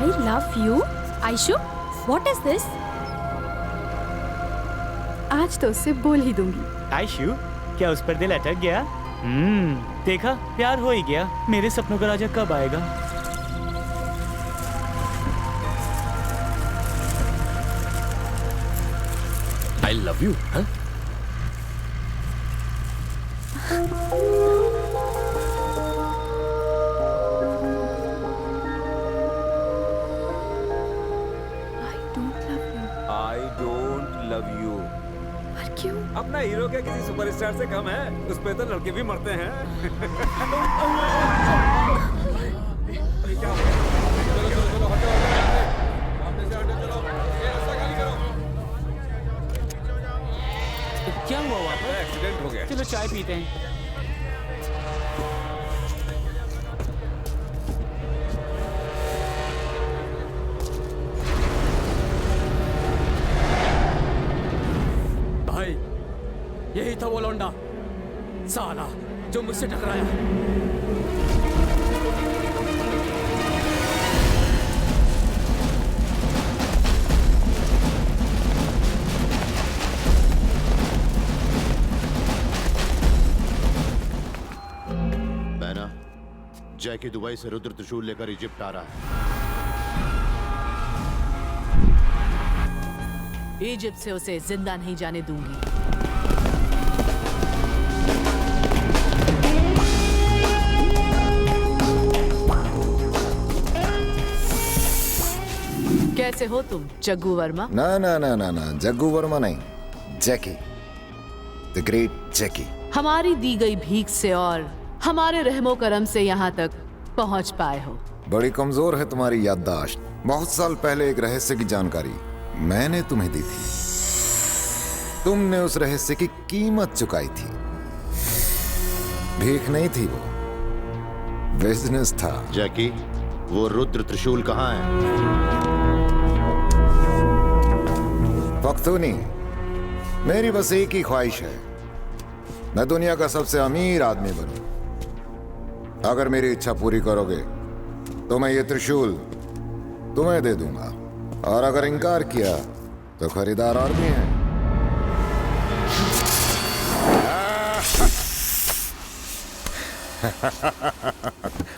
I love you. Aishu, what is this? आज तो उससे बोल ही दूंगी। आयशु, क्या उस पर दिल अटक गया? देखा, प्यार हो ही गया। मेरे सपनों का राजा कब आएगा? I love you, huh? क्यों? अपना हीरो क्या किसी सुपरस्टार से कम है? उस पे तो लड़के भी मरते हैं। क्या हुआ वहाँ पर? एक्सीडेंट हो गया। चलो चाय पीते हैं। यही था वो लौंडा साला जो मुझसे टकराया। बैना, जैकी दुबई से रुद्र त्रिशूल लेकर इजिप्ट आ रहा है। इजिप्ट से उसे जिंदा नहीं जाने दूंगी। कैसे हो तुम जग्गू वर्मा? ना ना ना ना ना, जग्गू वर्मा नहीं, जैकी, द ग्रेट जैकी। हमारी दी गई भीख से और हमारे रहमो करम से यहाँ तक पहुँच पाए हो। बड़ी कमजोर है तुम्हारी याददाश्त। बहुत साल पहले एक रहस्य की जानकारी मैंने तुम्हें दी थी। तुमने उस रहस्य की कीमत चुकाई थी। भीख नहीं थी, वो बिजनेस था। जैकी, वो रुद्र त्रिशूल कहाँ है? पख्तूनी, मेरी बस एक ही ख्वाहिश है, मैं दुनिया का सबसे अमीर आदमी बनूं। अगर मेरी इच्छा पूरी करोगे तो मैं ये त्रिशूल तुम्हें दे दूंगा, और अगर इनकार किया तो खरीदार और भी हैं।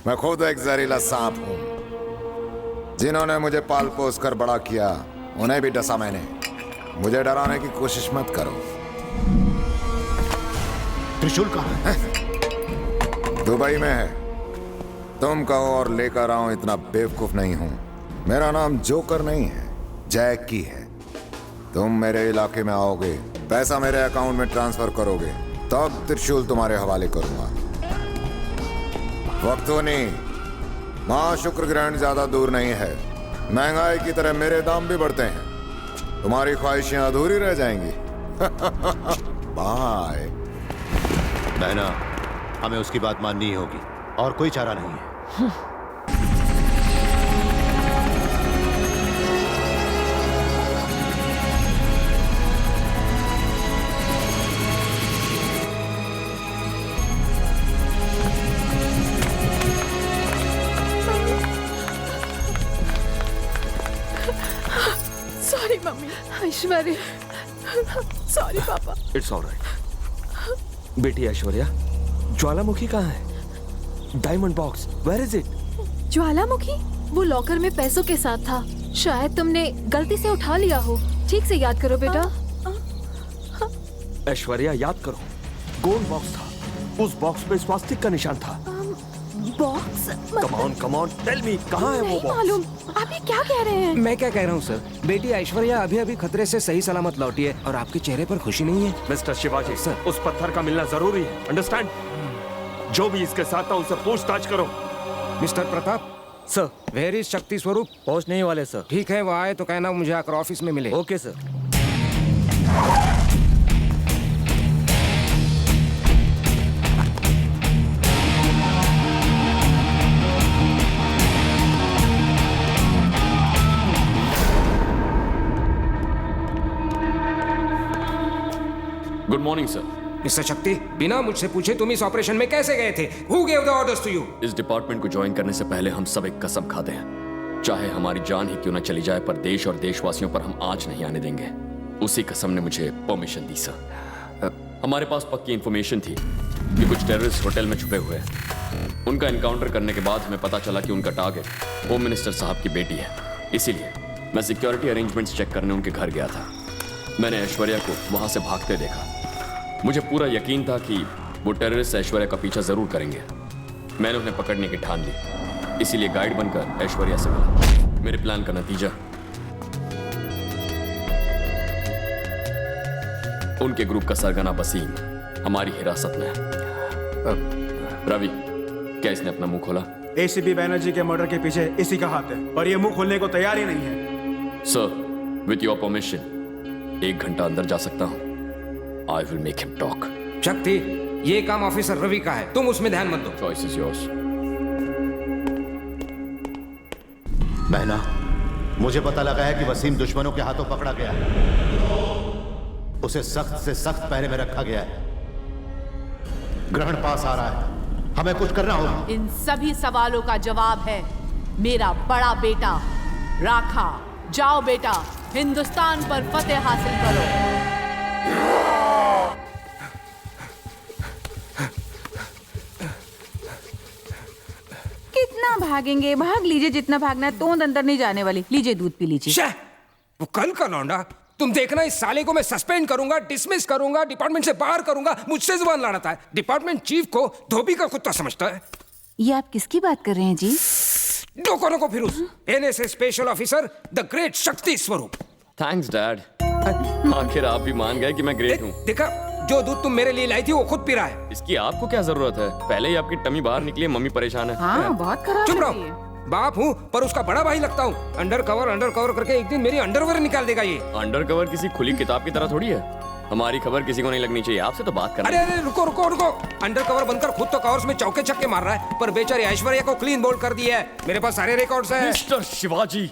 मैं खुद एक जहरीला सांप हूं। जिन्होंने मुझे पाल पोस कर बड़ा किया, उन्हें भी डसा मैंने। मुझे डराने की कोशिश मत करो। त्रिशूल कहाँ है? दुबई में है। तुम कहो और लेकर आओ, इतना बेवकूफ नहीं हूं। मेरा नाम जोकर नहीं है, जैकी है। तुम मेरे इलाके में आओगे, पैसा मेरे अकाउंट में ट्रांसफर करोगे, तब त्रिशूल तुम्हारे हवाले करूंगा। वक्तोनी, मां शुक्र ग्रहण ज्यादा दूर नहीं है। महंगाई की तरह मेरे दाम भी बढ़ते हैं। तुम्हारी ख्वाहिशें अधूरी रह जाएंगी। बाय। बहना, हमें उसकी बात माननी ही होगी और कोई चारा नहीं है। Sorry mummy. ऐश्वर्या, सॉरी पापा। It's alright. बेटी ऐश्वर्या, ज्वालामुखी कहाँ है? Diamond box, where is it? ज्वालामुखी वो लॉकर में पैसों के साथ था। शायद तुमने गलती से उठा लिया हो। ठीक से याद करो बेटा। ऐश्वर्या, याद करो, गोल्ड बॉक्स था। उस बॉक्स पे स्वास्तिक का निशान था। Box? Come on, tell me, कहाँ है वो नहीं बॉक्स? मालूम। आप ये क्या कह रहे हैं? मैं क्या कह रहा हूँ सर, बेटी ऐश्वर्या अभी अभी खतरे से सही सलामत लौटी है और आपके चेहरे पर खुशी नहीं है। मिस्टर शिवाजी सर, उस पत्थर का मिलना जरूरी है, अंडरस्टैंड? जो भी इसके साथ था उनसे पूछताछ करो। Mister Pratap sir, where is Shakti Swaroop? पहुंचने वाले सर। ठीक है, वो आए तो कहना मुझे आकर ऑफिस में मिले। Okay sir. Good morning sir. Mister शक्ति, बिना मुझसे पूछे तुम इस ऑपरेशन में कैसे गए थे? Who gave the orders to you? इस डिपार्टमेंट को ज्वाइन करने से पहले हम सब एक कसम खाते हैं। चाहे हमारी जान ही क्यों न चली जाए, पर देश और देशवासियों पर हम आंच नहीं आने देंगे। उसी कसम ने मुझे परमिशन दी सर। हमारे पास पक्की इंफॉर्मेशन थी कि कुछ टेररिस्ट होटल में छुपे हुए हैं। उनका एनकाउंटर करने के बाद हमें पता चला कि उनका टारगेट होम मिनिस्टर साहब की बेटी है। इसीलिए मैं सिक्योरिटी अरेंजमेंट्स चेक करने उनके घर गया था। मैंने ऐश्वर्या को वहां से भागते देखा। मुझे पूरा यकीन था कि वो टेररिस्ट ऐश्वर्या का पीछा जरूर करेंगे। मैंने उन्हें पकड़ने की ठान ली, इसीलिए गाइड बनकर ऐश्वर्या से मिला। मेरे प्लान का नतीजा उनके ग्रुप का सरगना वसीम हमारी हिरासत में है। रवि, क्या इसने अपना मुंह खोला? एसीपी बैनर्जी के मर्डर के पीछे इसी का हाथ है और ये मुंह खोलने को तैयार ही नहीं है। सर, विथ योर परमिशन 1 घंटा अंदर जा सकता हूं? I will make him talk. शक्ति, ये काम ऑफिसर रवि का है, तुम उसमें ध्यान मत दो। Choice is yours. बहना, मुझे पता लगा है कि वसीम दुश्मनों के हाथों पकड़ा गया है। उसे सख्त से सख्त पहरे में रखा गया है। ग्रहण पास आ रहा है, हमें कुछ करना होगा। इन सभी सवालों का जवाब है मेरा बड़ा बेटा राखा। जाओ बेटा, हिंदुस्तान पर फतेह हासिल करो। कितना भागेंगे? भाग लीजिए जितना भागना है, तोंद अंदर नहीं जाने वाली। लीजिए दूध पी लीजिए। शह, वो कल का लौंडा। तुम देखना, इस साले को मैं सस्पेंड करूंगा, डिसमिस करूंगा, डिपार्टमेंट से बाहर करूंगा। मुझसे जुबान लड़ाता है। डिपार्टमेंट चीफ को धोबी का कुत्ता समझता है। ये आप किसकी बात कर रहे हैं जी? डोकोनो को फिरूज, NSA special officer, the great Shakti Swaroop. Thanks dad. आखिर आप भी मान गए कि मैं ग्रेट हूँ। देखा, जो दूध तुम मेरे लिए लाई थी वो खुद पी रहा है। इसकी आपको क्या जरूरत है? पहले ही आपकी टमी बाहर निकली है, मम्मी परेशान है। हाँ, बहुत खराब। चुप रहो, बाप हूँ पर उसका बड़ा भाई लगता हूँ। अंडर कवर करके एक दिन मेरी अंडरवेयर निकाल देगा ये। अंडर कवर किसी खुली किताब की तरह थोड़ी है। हमारी खबर किसी को नहीं लगनी चाहिए। आपसे तो बात करना। अरे रुको रुको रुको, अंडर कवर बनकर खुद तो कवर्स में चौके छक्के मार रहा है, पर बेचारी ऐश्वर्या को क्लीन बोल्ड कर दिया है। मेरे पास सारे रिकॉर्ड्स हैं। मिस्टर शिवाजी,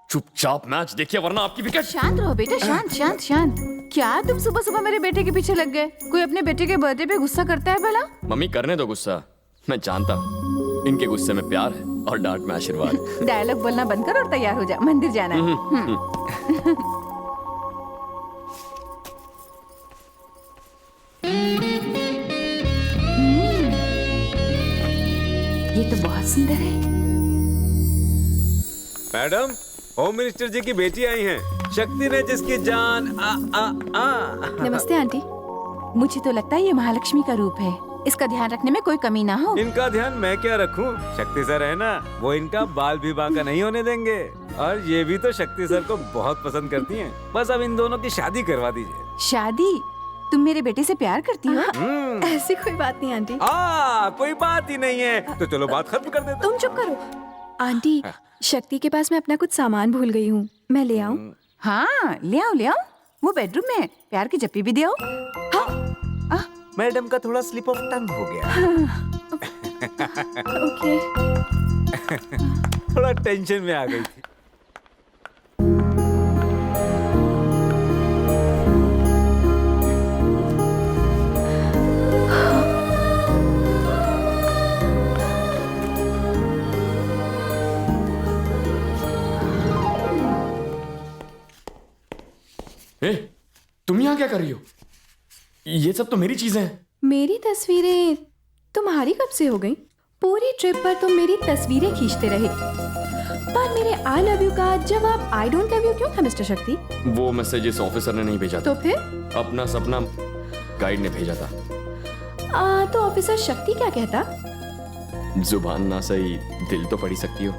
चुपचाप मैच देखिए वरना आपकी विकेट। शांत रहो बेटा, शांत शांत शांत। क्या तुम सुबह सुबह मेरे बेटे के पीछे लग गए? कोई अपने बेटे के बर्थडे पे गुस्सा करता है भला? मम्मी करने दो गुस्सा, मैं जानता हूँ इनके गुस्से में प्यार है और डांट में आशीर्वाद। डायलॉग बोलना बंद कर और तैयार हो जा, मंदिर जाना है। ये तो बहुत सुंदर है। मैडम, होम मिनिस्टर जी की बेटी आई हैं। शक्ति ने जिसकी जान नमस्ते आंटी। मुझे तो लगता है ये महालक्ष्मी का रूप है। इसका ध्यान रखने में कोई कमी ना हो। इनका ध्यान मैं क्या रखूं? शक्ति सर है ना, वो इनका बाल भी बांका नहीं होने देंगे। और ये भी तो शक्ति सर को बहुत पसंद करती हैं। बस अब इन दोनों की शादी करवा दीजिए। शादी? तुम मेरे बेटे से प्यार करती हो? ऐसी कोई बात नहीं आंटी। कोई बात ही नहीं है तो चलो बात खत्म कर देते। तुम चुप करो। आंटी, शक्ति के पास मैं अपना कुछ सामान भूल गई हूँ, मैं ले आऊँ? हाँ, ले आओ ले आओ। वो बेडरूम में है। प्यार की जप्पी भी दे आओ। मैडम का थोड़ा स्लिप ऑफ टंग हो गया। ओके। थोड़ा टेंशन में आ गई थी। तुम यहाँ क्या कर रही हो? ये सब तो मेरी चीजें हैं। मेरी तस्वीरें तुम्हारी कब से हो गई? पूरी ट्रिप पर तुम मेरी तस्वीरें खींचते रहे, पर मेरे आई लव यू का जवाब आई डोंट लव यू क्यों था मिस्टर शक्ति? वो मैसेज इस ऑफिसर ने नहीं भेजा था। तो फिर? अपना सपना गाइड ने भेजा था। तो ऑफिसर शक्ति क्या कहता? जुबान ना सही, दिल तो पढ़ ही सकती हो।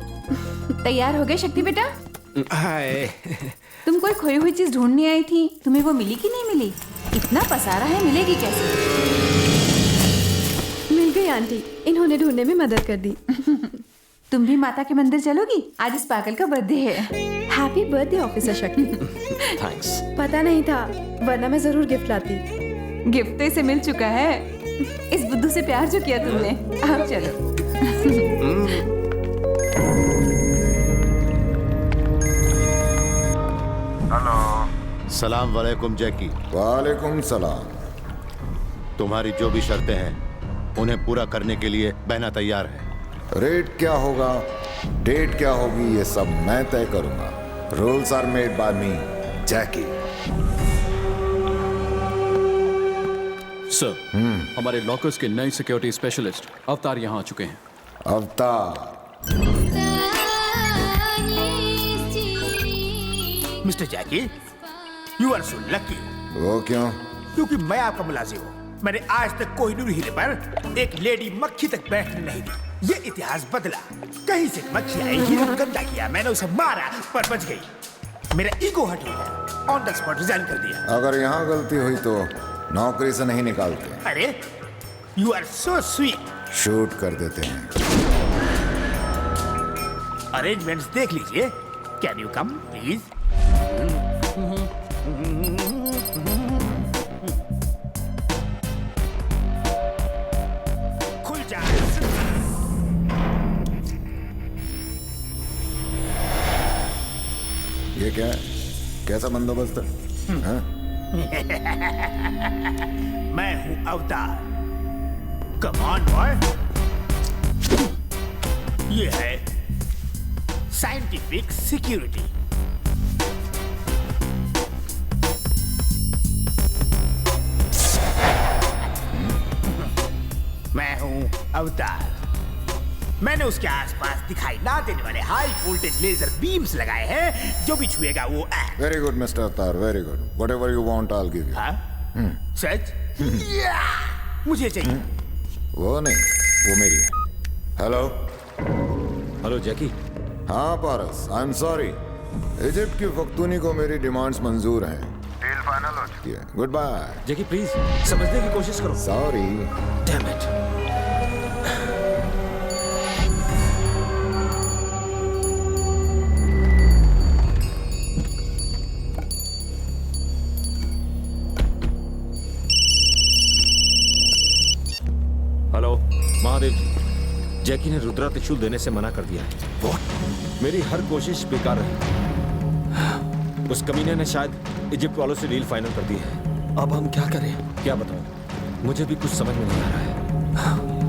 तैयार हो गए शक्ति बेटा? हाय। तुम कोई खोई हुई चीज ढूंढने आई थी, तुम्हें वो मिली कि नहीं मिली? इतना पसारा है, मिलेगी कैसे? मिल गई आंटी, इन्होंने ढूंढने में मदद कर दी। तुम भी माता के मंदिर चलोगी? आज इस पागल का बर्थडे है। हैप्पी बर्थडे ऑफिसर शक्ति। थैंक्स। पता नहीं था, वरना मैं जरूर गिफ्ट लाती। गिफ्ट तो इसे मिल चुका है। इस बुद्धू से प्यार जो किया तुमने। अब चलो। सलाम वालेकुम जैकी। वालेकुम सलाम। तुम्हारी जो भी शर्तें हैं उन्हें पूरा करने के लिए बहना तैयार है। रेट क्या होगा? डेट क्या होगी ये सब मैं तय करूंगा। Rules are made by me, Jackie. Sir, हमारे लॉकर्स के नए सिक्योरिटी स्पेशलिस्ट अवतार यहाँ आ चुके हैं। Avtar, mister Jackie, you are so lucky. वो क्यों? क्योंकि मैं आपका मुलाजिम हूँ। मैंने आज तक कोहिनूर हीरे पर एक लेडी मक्खी तक बैठने नहीं दी। ये इतिहास बदला। कहीं से मक्खी आई, हीरे को गंदा किया, मैंने उसे मारा पर बच गई। मेरा ईगो हट हो गया, ऑन द स्पॉट रिजाइन कर दिया। अगर यहाँ गलती हुई तो नौकरी से नहीं निकालते। अरे you are so sweet. Shoot कर देते हैं। अरेंजमेंट्स देख लीजिए। Can you come please? खुल जा। ये क्या है? कैसा बंदोबस्त है? हाँ? मैं हूं अवतार। Come on boy. ये है साइंटिफिक सिक्योरिटी। मैं हूं अवतार। मैंने उसके आसपास दिखाई ना देने वाले हाई वोल्टेज लेजर बीम्स लगाए हैं। जो भी छुएगा वो very good mister Avtar, very good. Whatever you want I give you. सच? मुझे चाहिए। वो नहीं, वो मेरी है। Hello hello Jackie. हाँ Paras, I am sorry. Egypt की फख्तूनी को मेरी डिमांड्स मंजूर हैं। डील फाइनल हो चुकी है। Good bye. जैकी प्लीज समझने की कोशिश करो। Sorry. Damn it. Hello Mahadev ji, Jackie ने रुद्रा त्रिशूल देने से मना कर दिया है। What? मेरी हर कोशिश बेकार रही। उस कमीने ने शायद इजिप्ट वालों से डील फाइनल कर दी है। अब हम क्या करें? क्या बताऊं? मुझे भी कुछ समझ में नहीं आ रहा है।